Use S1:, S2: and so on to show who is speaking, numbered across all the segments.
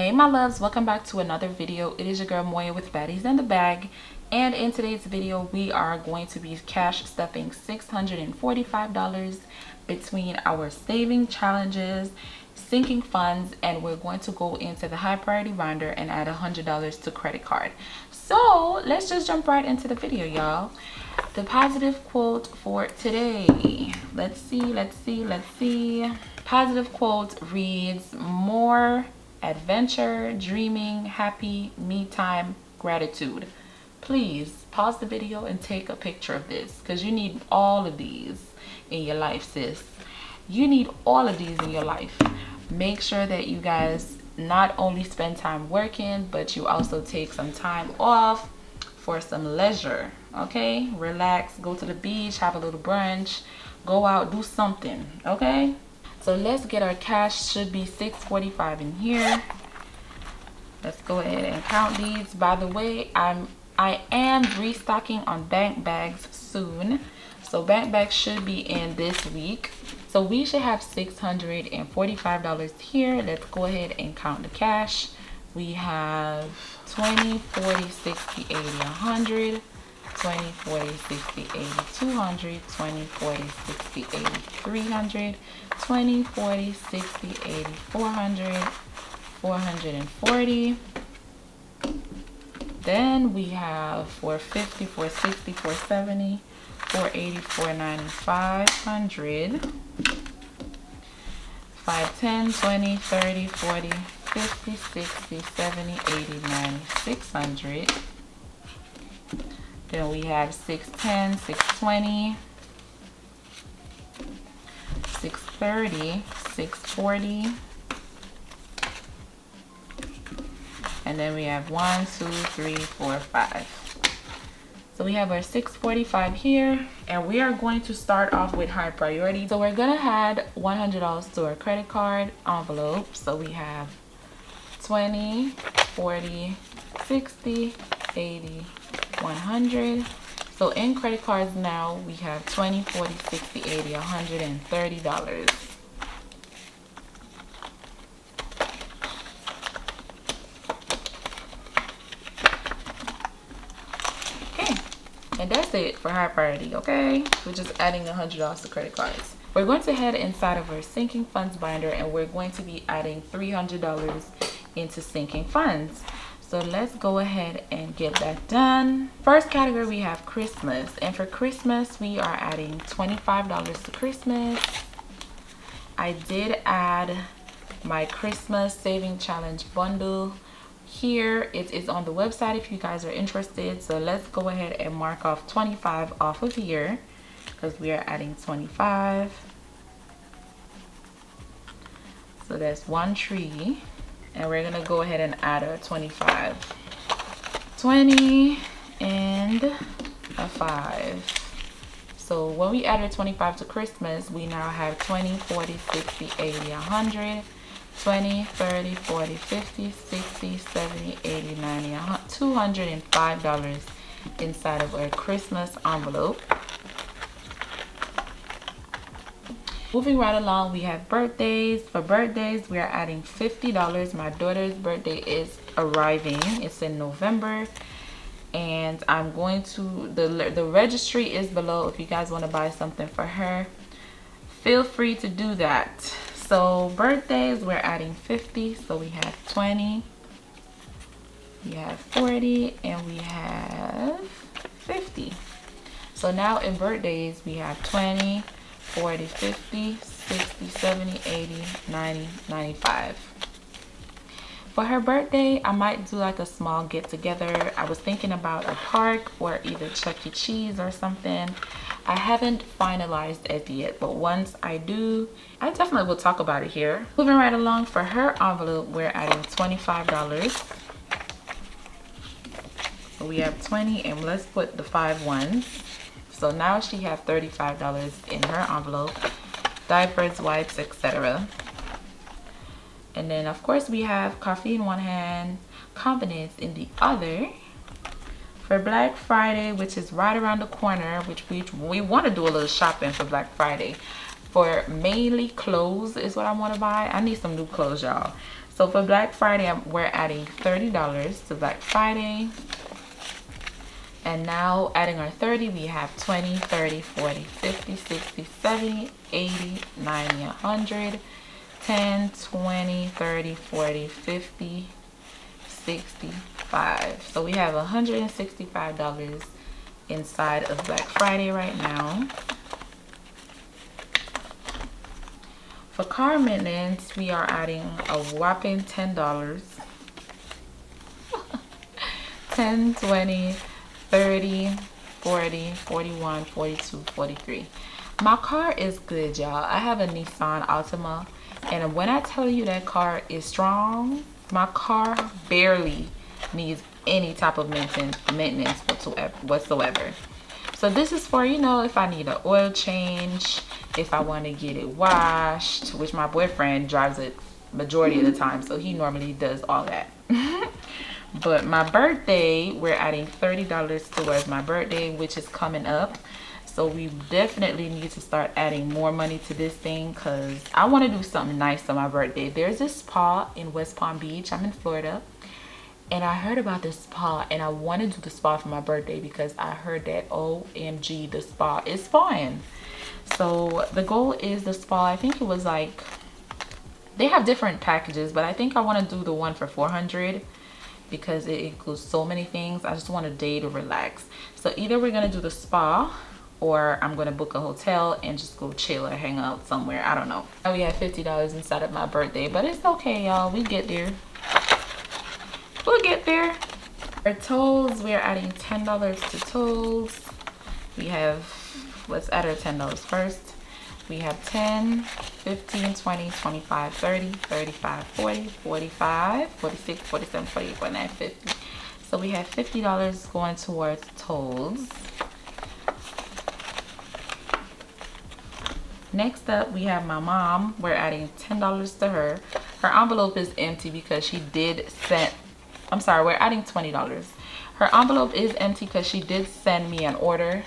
S1: Hey my loves, welcome back to another video. It is your girl Moya with Baddies in the Bag, and in today's video we are going to be cash stuffing $645 between our saving challenges, sinking funds, and we're going to go into the high priority binder and add $100 to credit card. So let's just jump right into the video, y'all. The positive quote for today, let's see. Positive quote reads, more adventure, dreaming, happy, me time, gratitude. Please pause the video and take a picture of this, because you need all of these in your life, sis. You need all of these in your life. Make sure that you guys not only spend time working, but you also take some time off for some leisure. Okay, relax, go to the beach, have a little brunch, go out, do something. Okay, so let's get our cash. Should be $645 in here. Let's go ahead and count these. By the way, I am restocking on bank bags soon, so bank bags should be in this week. So we should have $645 here. Let's go ahead and count the cash. We have 20, 40, 60, 80, 100, 20, 40, 60, 80, 200, 20, 40, 60, 80, 300, 20, 40, 60, 80, 400, 440. Then we have 450, 460, 470, 480, 490, 500, 510, 20, 30, 40, 50, 60, 70, 80, 90, 600. Then we have 610, 620, 630, 640. And then we have 1, 2, 3, 4, 5. So we have our 645 here, and we are going to start off with high priority. So we're gonna add $100 to our credit card envelope. So we have 20, 40, 60, 80, 100. So in credit cards now we have 20, 40, 60, 80, $130. And that's it for high priority. Okay, we're just adding $100 to credit cards. We're going to head inside of our sinking funds binder, and we're going to be adding $300 into sinking funds. So let's go ahead and get that done. First category, we have Christmas, and for Christmas we are adding $25 to Christmas. I did add my Christmas saving challenge bundle. Here it is on the website if you guys are interested. So let's go ahead and mark off 25 off of here, because we are adding 25. So that's one tree, and we're gonna go ahead and add our 25. 20 and a 5. So when we added 25 to Christmas, we now have 20, 40, 60, 80, 100, 20, 30, 40, 50, 60, 70, 80, 90, $205 inside of our Christmas envelope. Moving right along, we have birthdays. For birthdays, we are adding $50. My daughter's birthday is arriving. It's in November, and I'm going to, the registry is below. If you guys want to buy something for her, feel free to do that. So birthdays, we're adding 50. So we have 20, we have 40, and we have 50. So now in birthdays, we have 20, 40, 50, 60, 70, 80, 90, 95. For her birthday, I might do like a small get together. I was thinking about a park or either Chuck E. Cheese or something. I haven't finalized it yet, but once I do, I definitely will talk about it here. Moving right along, for her envelope, we're adding $25. So we have 20, and let's put the 5 ones. So now she have $35 in her envelope, diapers, wipes, etc. And then of course we have coffee in one hand, confidence in the other. For Black Friday, which is right around the corner, which we want to do a little shopping for Black Friday. For mainly clothes is what I want to buy. I need some new clothes, y'all. So for Black Friday, we're adding $30 to Black Friday. And now adding our 30, we have 20, 30, 40, 50, 60, 70, 80, 90, 100, 10, 20, 30, 40, 50, 65. So we have $165 inside of Black Friday right now. For car maintenance, we are adding a whopping $10. 10, 20, 30, 40, 41, 42, 43. My car is good, y'all. I have a Nissan Altima, and when I tell you that car is strong, my car barely needs any type of maintenance whatsoever. So this is for, you know, if I need an oil change, if I want to get it washed, which my boyfriend drives it majority of the time, so he normally does all that. But my birthday, we're adding $30 towards my birthday, which is coming up. So we definitely need to start adding more money to this thing, because I want to do something nice on my birthday. There's this spa in West Palm Beach. I'm in Florida. And I heard about this spa, and I want to do the spa for my birthday because I heard that OMG, the spa is fun. So the goal is the spa. I think it was like, they have different packages, but I think I want to do the one for $400 because it includes so many things. I just want a day to relax. So either we're going to do the spa, or I'm going to book a hotel and just go chill or hang out somewhere. I don't know. Now we have $50 inside of my birthday, but it's okay, y'all. We get there. We'll get there. Our tolls, we're adding $10 to tolls. We have, let's add our $10 first. We have 10, 15, 20, 25, 30, 35, 40, 45, 46, 47, 48, 49, 50. So we have $50 going towards tolls. Next up, we have my mom. We're adding $10 to her. Her envelope is empty because she did send, I'm sorry, we're adding $20. Her envelope is empty because she did send me an order.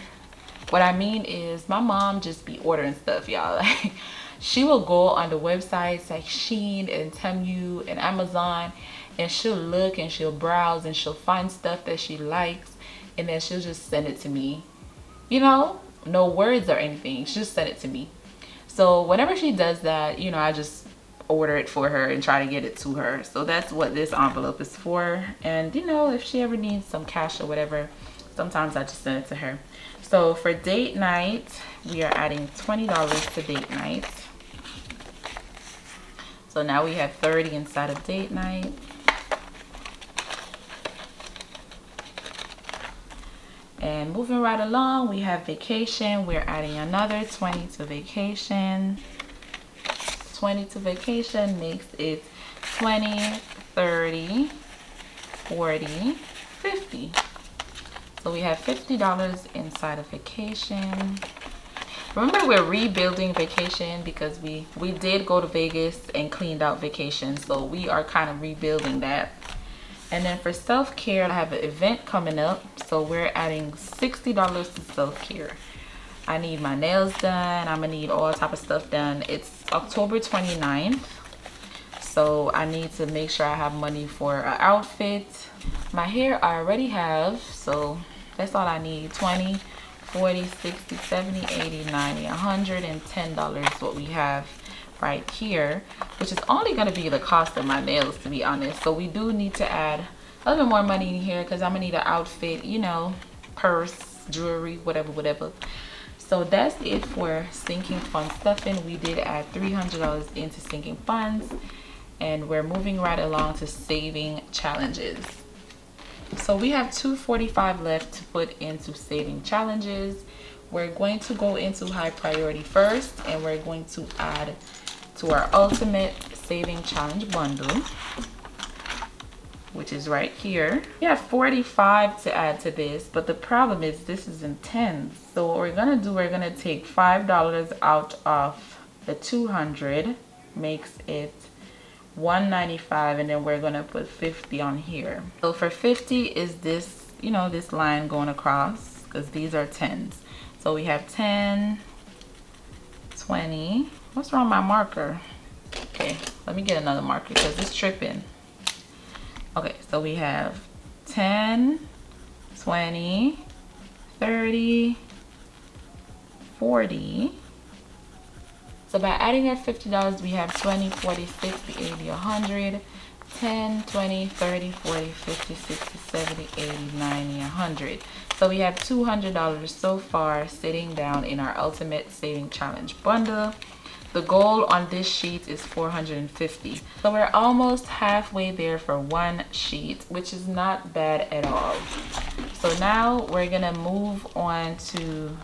S1: What I mean is, my mom just be ordering stuff, y'all. Like, she will go on the websites like Shein and Temu and Amazon, and she'll look and she'll browse and she'll find stuff that she likes, and then she'll just send it to me. You know, no words or anything. She'll just send it to me. So whenever she does that, you know, I just order it for her and try to get it to her. So that's what this envelope is for. And you know, if she ever needs some cash or whatever, sometimes I just send it to her. So for date night, we are adding $20 to date night. So now we have 30 inside of date night. And moving right along, we have vacation. We're adding another 20 to vacation. 20 to vacation makes it 20, 30, 40, 50. So we have $50 inside of vacation. Remember, we're rebuilding vacation because we did go to Vegas and cleaned out vacation. So we are kind of rebuilding that. And then for self-care, I have an event coming up. So we're adding $60 to self-care. I need my nails done. I'm gonna need all type of stuff done. It's October 29th. So I need to make sure I have money for an outfit. My hair I already have, so that's all I need. 20, 40, 60, 70, 80, 90, $110 what we have right here, which is only going to be the cost of my nails, to be honest. So we do need to add a little bit more money in here because I'm gonna need an outfit, you know, purse, jewelry, whatever. So that's it for sinking fund stuffing. We did add $300 into sinking funds, and we're moving right along to saving challenges. So we have $245 left to put into saving challenges. We're going to go into high priority first, and we're going to add to our ultimate saving challenge bundle, which is right here. We have 45 to add to this, but the problem is this is in tens. So what we're gonna do, we're gonna take $5 out of the 200, makes it 195, and then we're gonna put 50 on here. So for 50 is this, you know, this line going across, because these are tens. So we have 10, 20. What's wrong with my marker? Okay, Let me get another marker because it's tripping. Okay, so we have 10, 20, 30, 40. So by adding our $50, we have 20, 40, 60, 80, 100, 10, 20, 30, 40, 50, 60, 70, 80, 90, 100. So we have $200 so far sitting down in our Ultimate Saving Challenge bundle. The goal on this sheet is 450. So we're almost halfway there for one sheet, which is not bad at all. So now we're gonna move on to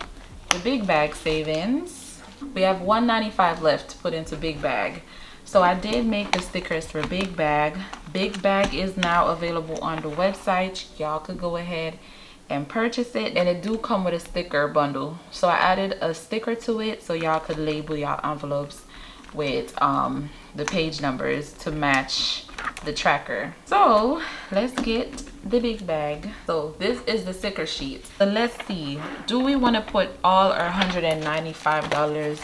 S1: the big bag savings. We have $195 left to put into big bag. So I did make the stickers for big bag. Big bag is now available on the website. Y'all could go ahead and purchase it, and it do come with a sticker bundle. So I added a sticker to it so y'all could label y'all envelopes with the page numbers to match the tracker. So let's get the big bag. So this is the sticker sheet. So let's see, do we want to put all our $195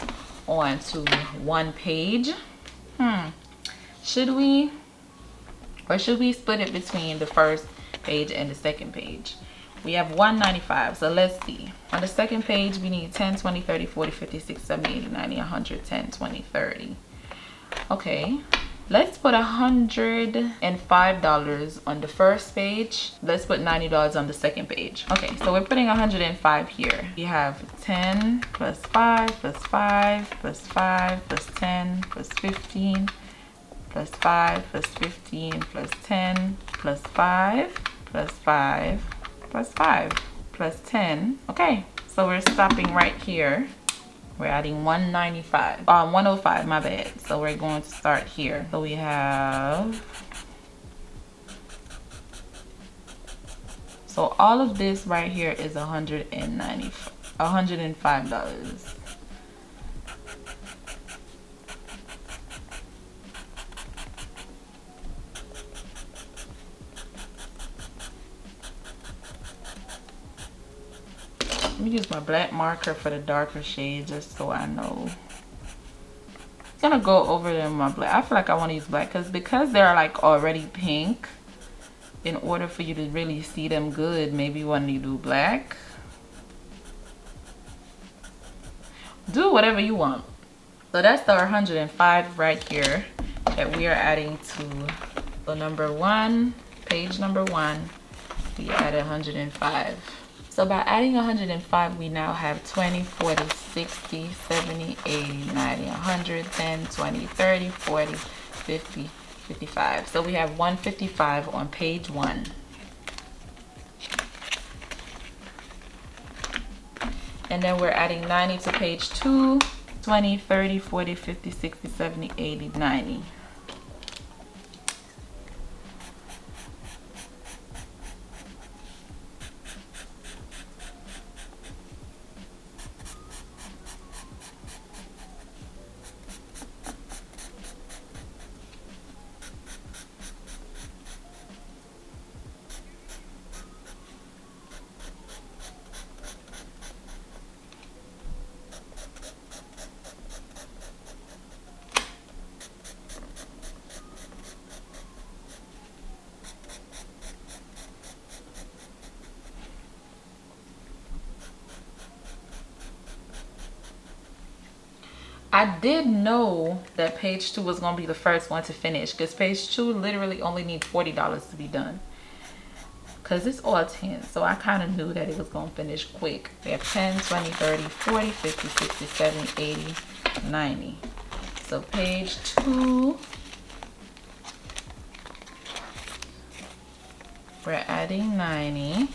S1: onto one page? Should we, or should we split it between the first page and the second page? We have $195, so let's see. On the second page, we need 10, 20, 30, 40, 50, 60, 70, 80, 90, 100, 10, 20, 30. Okay, let's put $105 on the first page. Let's put $90 on the second page. Okay, so we're putting 105 here. We have 10 plus 5 plus 5 plus 5 plus 10 plus 15 plus 5 plus 15 plus 10 plus 5 plus 5 plus 5 plus 10. Okay, so we're stopping right here. We're adding 105, my bad. So we're going to start here. So we have, so all of this right here is $105. Let me use my black marker for the darker shade just so I know. I'm gonna go over them with my black. I feel like I want to use black because they're like already pink. In order for you to really see them good, maybe you want to do black. Do whatever you want. So that's the 105 right here that we are adding to the number 1, page number 1. We added 105. So by adding 105, we now have 20, 40, 60, 70, 80, 90, 100, 10, 20, 30, 40, 50, 55. So we have 155 on page 1. And then we're adding 90 to page 2, 20, 30, 40, 50, 60, 70, 80, 90. I did know that page 2 was going to be the first one to finish because page 2 literally only needs $40 to be done. Because it's all 10, so I kind of knew that it was going to finish quick. We have 10, 20, 30, 40, 50, 60, 70, 80, 90. So page 2, we're adding 90.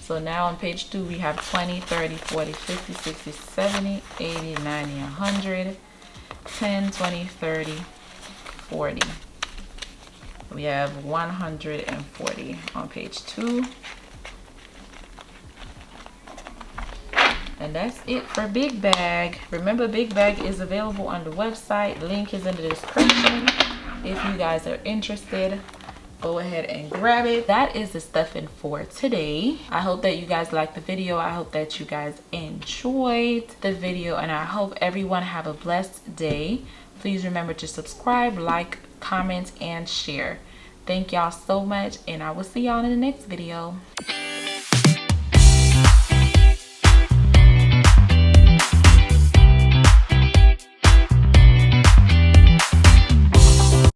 S1: So now on page 2, we have 20, 30, 40, 50, 60, 70, 80, 90, 100, 10, 20, 30, 40. We have 140 on page 2. And that's it for Big Bag. Remember, Big Bag is available on the website. Link is in the description if you guys are interested. go ahead and grab it. That is the stuffing for today. I hope that you guys liked the video. I hope that you guys enjoyed the video, and I hope everyone have a blessed day. Please remember to subscribe, like, comment, and share. Thank y'all so much, and I will see y'all in the next video.